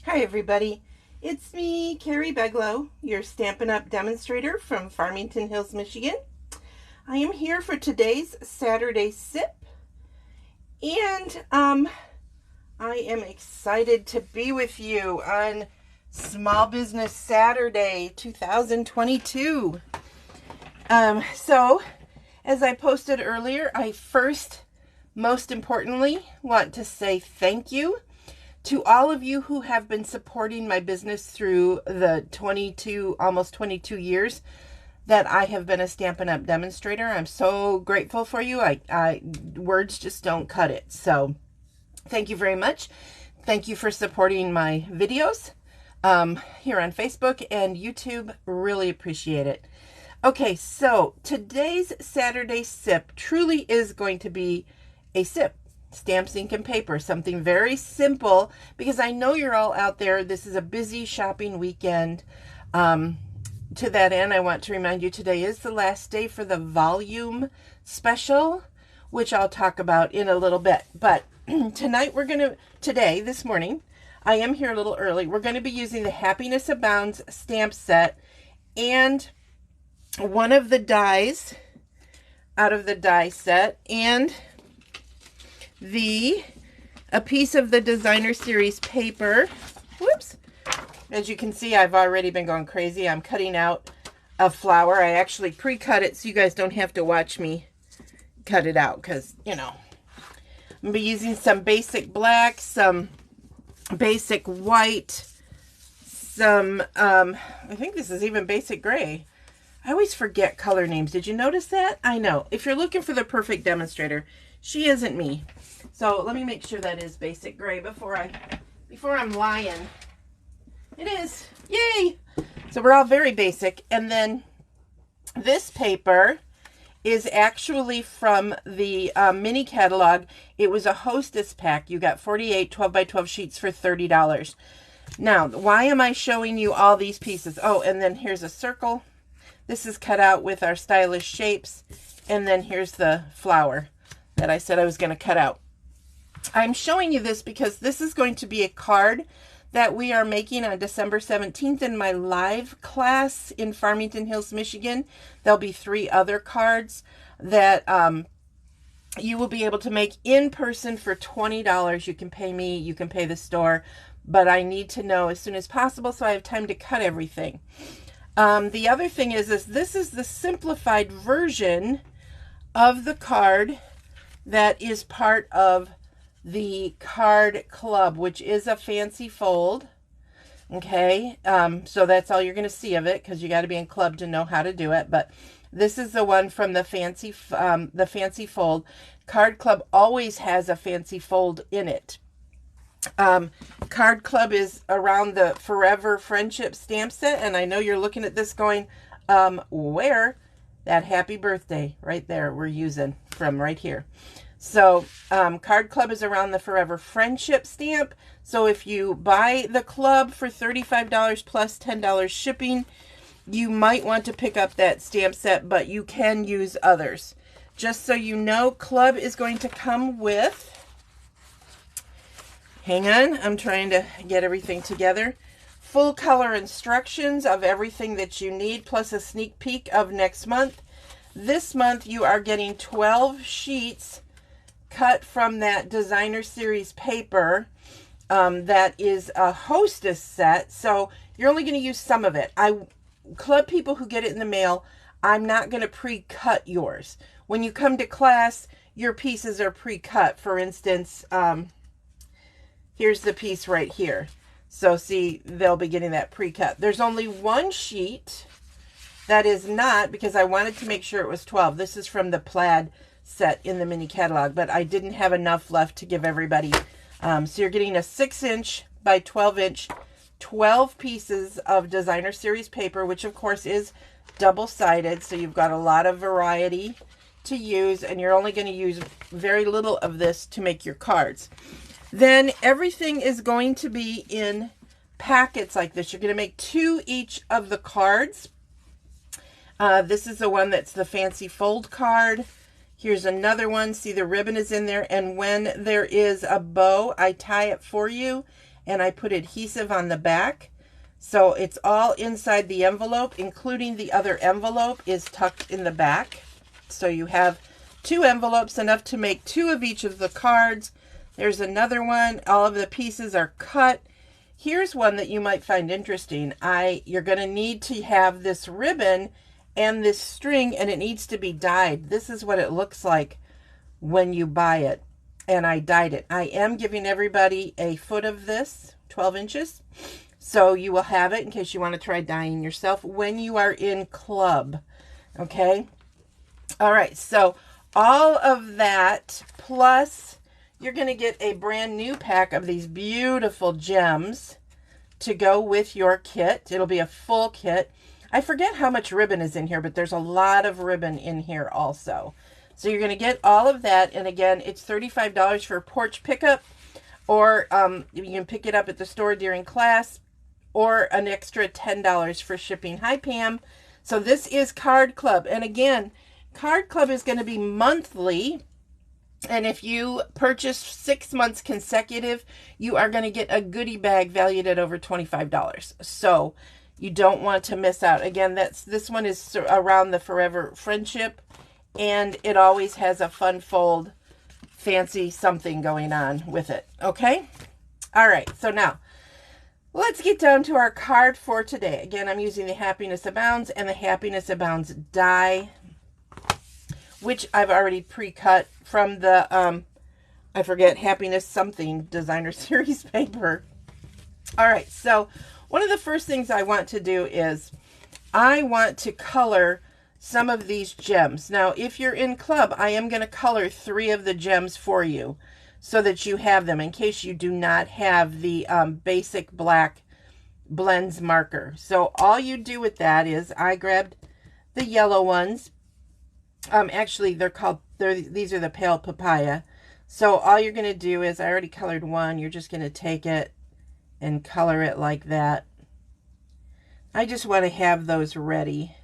Hi everybody, it's me, Carrie Beglow, your Stampin' Up! Demonstrator from Farmington Hills, Michigan. I am here for today's Saturday Sip, and I am excited to be with you on Small Business Saturday 2022. So, as I posted earlier, I first, most importantly, want to say thank you to all of you who have been supporting my business through the almost 22 years that I have been a Stampin' Up! Demonstrator. I'm so grateful for you. Words just don't cut it. So thank you very much. Thank you for supporting my videos here on Facebook and YouTube. Really appreciate it. Okay, so today's Saturday Sip truly is going to be a sip. Stamps, ink, and paper. Something very simple, because I know you're all out there. This is a busy shopping weekend. To that end, I want to remind you today is the last day for the volume special, which I'll talk about in a little bit. But tonight this morning, I am here a little early. We're going to be using the Happiness Abounds stamp set and one of the dies out of the die set and a piece of the designer series paper. Whoops. As you can see, I've already been going crazy. I'm cutting out a flower. I actually pre-cut it so you guys don't have to watch me cut it out, because, you know, I'm going to be using some basic black, some basic white, some, I think this is even basic gray. I always forget color names. Did you notice that? I know. If you're looking for the perfect demonstrator, she isn't me. So let me make sure that is basic gray before I'm lying. It is. Yay! So we're all very basic. And then this paper is actually from the mini catalog. It was a hostess pack. You got 48 12x12 sheets for $30. Now, why am I showing you all these pieces? Oh, and then here's a circle. This is cut out with our stylish shapes. And then here's the flower that I said I was going to cut out. I'm showing you this because this is going to be a card that we are making on December 17th in my live class in Farmington Hills, Michigan. There'll be 3 other cards that you will be able to make in person for $20. You can pay me, you can pay the store, but I need to know as soon as possible so I have time to cut everything. The other thing is this is the simplified version of the card that is part of the card club, which is a fancy fold. Okay, so that's all you're going to see of it, because you got to be in club to know how to do it. But this is the one from the fancy fold. Card club always has a fancy fold in it. Card club is around the Forever Friendship stamp set, and I know you're looking at this going, where? That happy birthday right there we're using from right here. So Card Club is around the Forever Friendship stamp. So if you buy the club for $35 plus $10 shipping, you might want to pick up that stamp set, but you can use others. Just so you know, club is going to come with, hang on, I'm trying to get everything together, full color instructions of everything that you need, plus a sneak peek of next month. This month you are getting 12 sheets cut from that designer series paper that is a hostess set, so you're only going to use some of it. Club people who get it in the mail, I'm not going to pre-cut yours. When you come to class, your pieces are pre-cut. For instance, here's the piece right here. So see, they'll be getting that pre-cut. There's only one sheet that is not, because I wanted to make sure it was 12. This is from the plaid set in the mini catalog, but I didn't have enough left to give everybody. So you're getting a 6-inch by 12-inch, 12 pieces of designer series paper, which of course is double-sided, so you've got a lot of variety to use, and you're only going to use very little of this to make your cards. Then everything is going to be in packets like this. You're going to make 2 each of the cards. This is the one that's the fancy fold card. Here's another one. See, the ribbon is in there, and when there is a bow, I tie it for you, and I put adhesive on the back. So it's all inside the envelope, including the other envelope is tucked in the back. So you have 2 envelopes, enough to make 2 of each of the cards. There's another one. All of the pieces are cut. Here's one that you might find interesting. You're going to need to have this ribbon and this string, and it needs to be dyed. This is what it looks like when you buy it. And I dyed it. I am giving everybody a foot of this, 12 inches. So you will have it in case you want to try dyeing yourself when you are in club. Okay. All right. So all of that, plus you're going to get a brand new pack of these beautiful gems to go with your kit. It'll be a full kit. I forget how much ribbon is in here, but there's a lot of ribbon in here also. So you're going to get all of that. And again, it's $35 for porch pickup, or you can pick it up at the store during class, or an extra $10 for shipping. Hi, Pam. So this is Card Club. And again, Card Club is going to be monthly. And if you purchase 6 months consecutive, you are going to get a goodie bag valued at over $25. So you don't want to miss out. Again, this one is around the Forever Friendship. And it always has a fun fold, fancy something going on with it. Okay? All right. So now, let's get down to our card for today. Again, I'm using the Happiness Abounds and the Happiness Abounds die, which I've already pre-cut from the, I forget, Happiness Something Designer Series paper. All right, so one of the first things I want to do is I want to color some of these gems. Now, if you're in club, I am going to color 3 of the gems for you, so that you have them in case you do not have the basic black blends marker. So all you do with that is I grabbed the yellow ones. Actually, these are the pale papaya. So all you're going to do is, I already colored one. You're just going to take it and color it like that. I just want to have those ready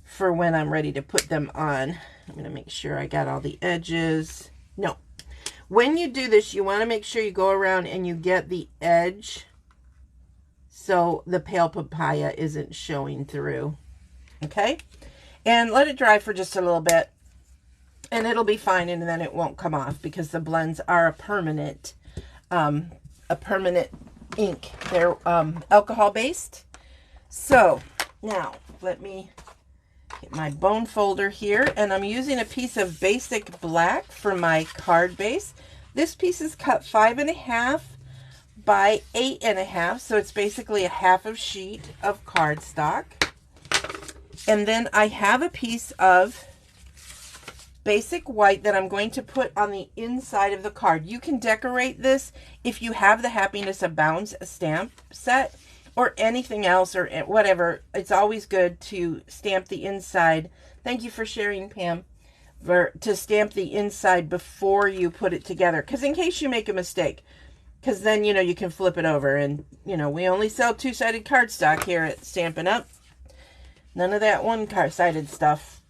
for when I'm ready to put them on. I'm going to make sure I got all the edges. No. When you do this, you want to make sure you go around and you get the edge so the pale papaya isn't showing through. Okay? And let it dry for just a little bit, and it'll be fine, and then it won't come off because the blends are a permanent ink. They're alcohol based. So now let me get my bone folder here, and I'm using a piece of basic black for my card base. This piece is cut 5.5 by 8.5, so it's basically a half of sheet of cardstock. And then I have a piece of basic white that I'm going to put on the inside of the card. You can decorate this if you have the Happiness Abounds stamp set or anything else or whatever. It's always good to stamp the inside. Thank you for sharing, Pam. To stamp the inside before you put it together, because in case you make a mistake, because then you can flip it over, and we only sell 2-sided cardstock here at Stampin' Up. None of that one-sided stuff.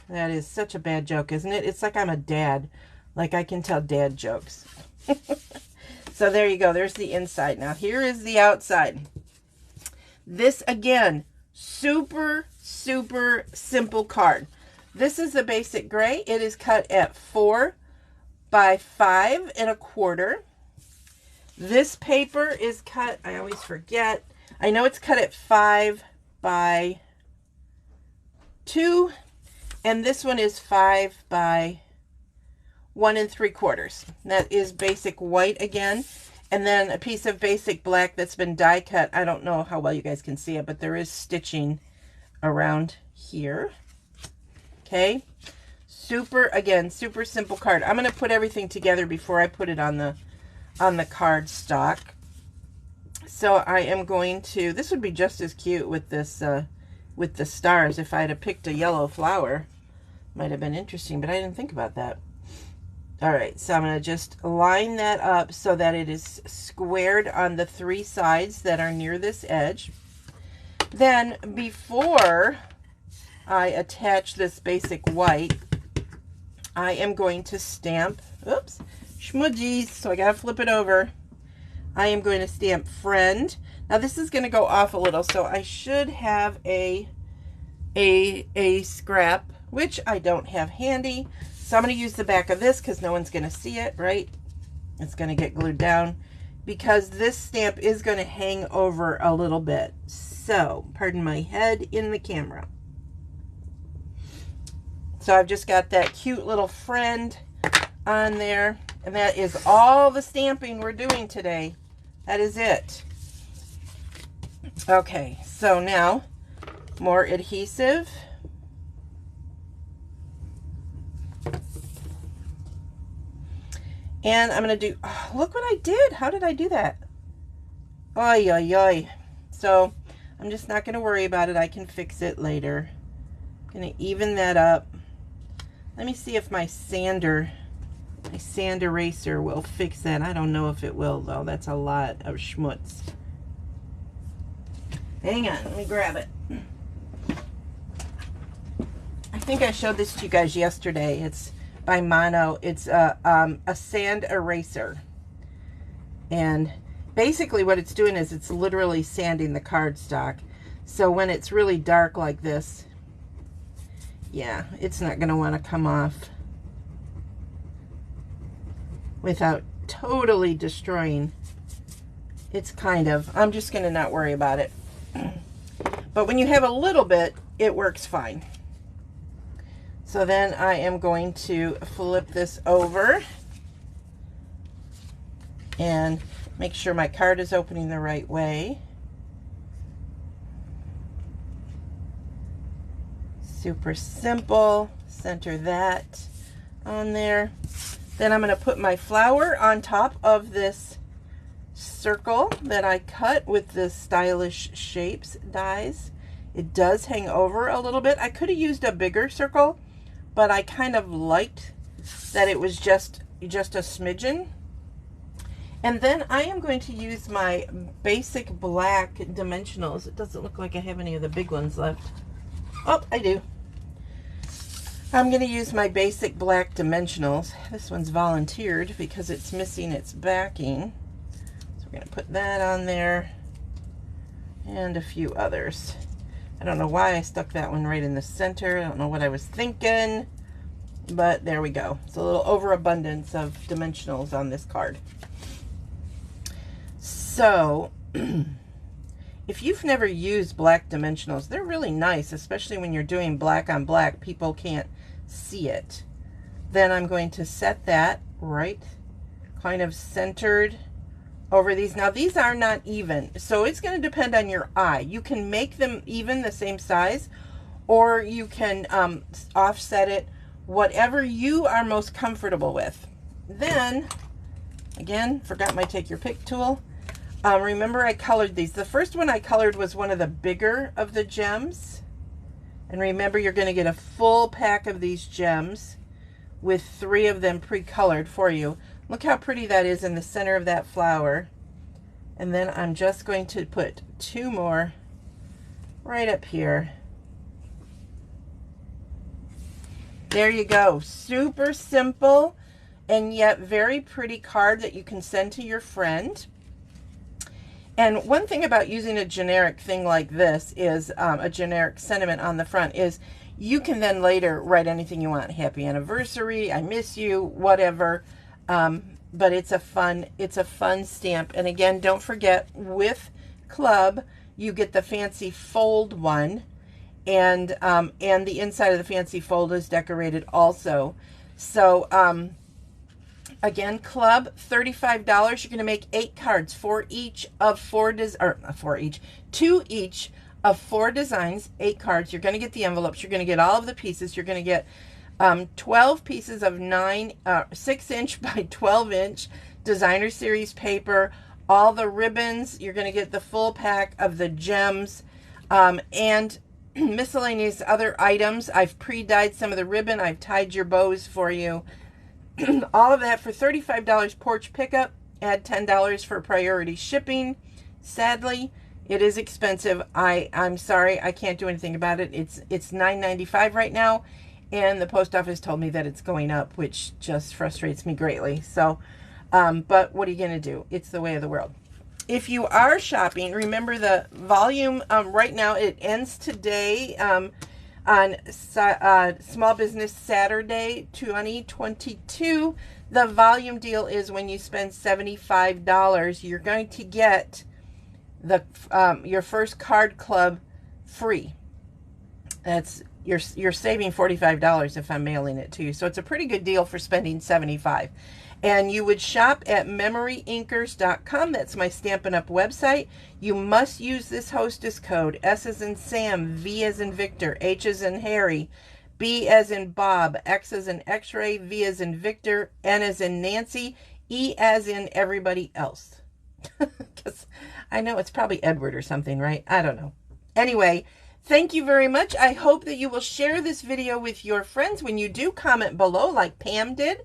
That is such a bad joke, isn't it? It's like I'm a dad. Like I can tell dad jokes. So there you go. There's the inside. Now here is the outside. This again, super simple card. This is the basic gray. It is cut at 4 by 5.25. This paper is cut, I always forget. I know it's cut at 5 by 2. And this one is 5 by 1 3/4. That is basic white again. And then a piece of basic black that's been die cut. I don't know how well you guys can see it, but there is stitching around here. Okay, super simple card. I'm going to put everything together before I put it on the card stock. So I am going to, this would be just as cute with this, with the stars. If I had picked a yellow flower, might have been interesting, but I didn't think about that. All right, so I'm going to just line that up so that it is squared on the 3 sides that are near this edge. Then before I attach this basic white, I am going to stamp, oops, schmudgies, so I gotta flip it over. I am going to stamp friend. Now this is going to go off a little, so I should have a scrap, which I don't have handy. So I'm going to use the back of this because no one's going to see it, right? It's going to get glued down because this stamp is going to hang over a little bit. So, pardon my head in the camera. So I've just got that cute little friend on there. And that is all the stamping we're doing today. That is it. Okay, so now more adhesive. And I'm going to do, oh, look what I did. How did I do that? Oy, oy, oy. So I'm just not going to worry about it. I can fix it later. I'm going to even that up. Let me see if my sand eraser will fix that. I don't know if it will, though. That's a lot of schmutz. Hang on, let me grab it. I think I showed this to you guys yesterday. It's by Mono. It's a sand eraser. And basically what it's doing is it's literally sanding the cardstock. So when it's really dark like this, yeah, it's not going to want to come off without totally destroying. It's kind of, I'm just going to not worry about it. But when you have a little bit, it works fine. So then I am going to flip this over and make sure my card is opening the right way. Super simple. Center that on there. Then I'm going to put my flower on top of this circle that I cut with the Stylish Shapes dies. It does hang over a little bit. I could have used a bigger circle, but I kind of liked that it was just a smidgen. And then I am going to use my basic black dimensionals. It doesn't look like I have any of the big ones left. Oh, I do. I'm going to use my basic black dimensionals. This one's volunteered because it's missing its backing. So we're going to put that on there and a few others. I don't know why I stuck that one right in the center. I don't know what I was thinking, but there we go. It's a little overabundance of dimensionals on this card. So if you've never used black dimensionals, they're really nice, especially when you're doing black on black. People can't see it. Then I'm going to set that right kind of centered over these. Now these are not even, so it's going to depend on your eye. You can make them even the same size, or you can offset it, whatever you are most comfortable with. Then, again, forgot my take your pick tool. Remember I colored these. The first one I colored was one of the bigger of the gems. And remember, you're going to get a full pack of these gems with 3 of them pre-colored for you. Look how pretty that is in the center of that flower. And then I'm just going to put 2 more right up here. There you go. Super simple and yet very pretty card that you can send to your friend. And one thing about using a generic thing like this is a generic sentiment on the front is you can then later write anything you want. Happy anniversary, I miss you, whatever. But it's a fun stamp. And again, don't forget, with Club, you get the fancy fold one, and the inside of the fancy fold is decorated also. So again, Club, $35. You're going to make 8 cards for each of 4 2 each of 4 designs, 8 cards. You're going to get the envelopes. You're going to get all of the pieces. You're going to get 12 pieces of 6-inch by 12-inch designer series paper, all the ribbons. You're going to get the full pack of the gems, and miscellaneous other items. I've pre-dyed some of the ribbon. I've tied your bows for you. All of that for $35 porch pickup. Add $10 for priority shipping. Sadly, it is expensive. I'm sorry, I can't do anything about it. It's $9.95 right now, and the post office told me that it's going up, which just frustrates me greatly. So, but what are you going to do? It's the way of the world. if you are shopping, remember the volume right now, it ends today on Small Business Saturday 2022. The volume deal is when you spend $75, you're going to get the your first card club free. That's you're saving $45 if I'm mailing it to you. So it's a pretty good deal for spending $75. And you would shop at MemoryINKers.com. That's my Stampin' Up! Website. You must use this hostess code, S as in Sam, V as in Victor, H as in Harry, B as in Bob, X as in X-ray, V as in Victor, N as in Nancy, E as in everybody else. Because I know it's probably Edward or something, right? I don't know. Anyway, thank you very much. I hope that you will share this video with your friends. When you do, comment below like Pam did.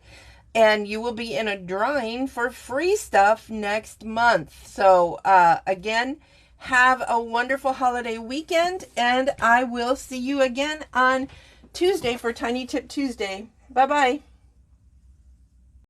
And you will be in a drawing for free stuff next month. So, again, have a wonderful holiday weekend. And I will see you again on Tuesday for Tiny Tip Tuesday. Bye-bye.